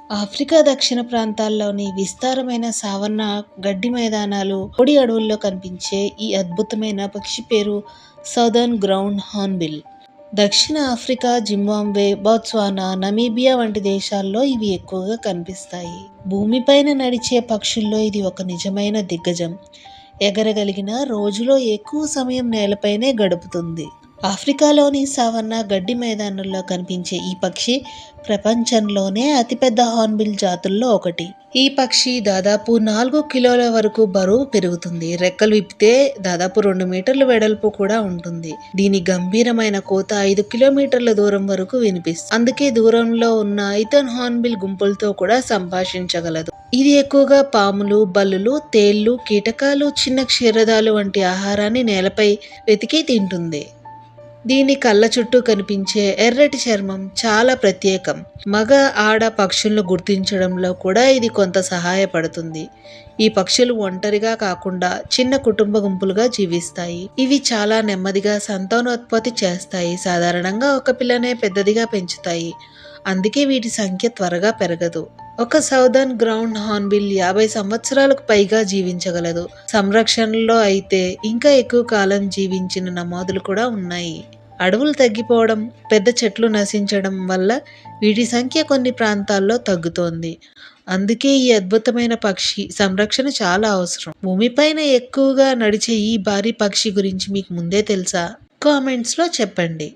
Africa దక్షిణ ప్రాంతాల్లోని విస్తారమైన సావన్నా, గడ్డి మైదానాలు, పొడి అడవుల్లో కనిపించే ఈ అద్భుతమైన పక్షి పేరు సౌదర్న్ గ్రౌండ్ హార్న్బిల్. దక్షిణ ఆఫ్రికా, జింబాబ్వే, బోత్స్వానా, నమీబియా వంటి దేశాల్లో ఇవి ఎక్కువగా కనిపిస్తాయి. భూమిపైన నడిచే పక్షుల్లో ఇది ఒక నిజమైన దిగ్గజం. ఎగరగలిగిన, రోజులో ఎక్కువ సమయం నేలపైనే గడుపుతుంది. ఆఫ్రికాలోని సావన్నా, గడ్డి మైదానంలో కనిపించే ఈ పక్షి ప్రపంచంలోనే అతిపెద్ద హార్న్బిల్ జాతుల్లో ఒకటి. ఈ పక్షి దాదాపు 4 కిలోల వరకు బరువు పెరుగుతుంది. రెక్కలు విప్పితే దాదాపు 2 మీటర్ల వెడల్పు కూడా ఉంటుంది. దీని గంభీరమైన కోత 5 కిలోమీటర్ల దూరం వరకు వినిపిస్తుంది. అందుకే దూరంలో ఉన్న ఇతర హార్న్బిల్ గుంపులతో కూడా సంభాషించగలదు. ఇది ఎక్కువగా పాములు, బల్లులు, తేళ్లు, కీటకాలు, చిన్న క్షీరదాలు వంటి ఆహారాన్ని నేలపై వెతికి తింటుంది. దీని కళ్ళ చుట్టూ కనిపించే ఎర్రటి చర్మం చాలా ప్రత్యేకం. మగ, ఆడ పక్షులను గుర్తించడంలో కూడా ఇది కొంత సహాయపడుతుంది. ఈ పక్షులు ఒంటరిగా కాకుండా చిన్న కుటుంబ గుంపులుగా జీవిస్తాయి. ఇవి చాలా నెమ్మదిగా సంతానోత్పత్తి చేస్తాయి. సాధారణంగా ఒక పిల్లనే పెద్దదిగా పెంచుతాయి. అందుకే వీటి సంఖ్య త్వరగా పెరగదు. ఒక సౌదర్న్ గ్రౌండ్ హార్న్బిల్ 50 సంవత్సరాలకు పైగా జీవించగలదు. సంరక్షణలో అయితే ఇంకా ఎక్కువ కాలం జీవించిన నమోదులు కూడా ఉన్నాయి. అడవులు తగ్గిపోవడం, పెద్ద చెట్లు నశించడం వల్ల వీటి సంఖ్య కొన్ని ప్రాంతాల్లో తగ్గుతోంది. అందుకే ఈ అద్భుతమైన పక్షి సంరక్షణ చాలా అవసరం. భూమిపైన ఎక్కువగా నడిచే ఈ భారీ పక్షి గురించి మీకు ముందే తెలుసా? కామెంట్స్లో చెప్పండి.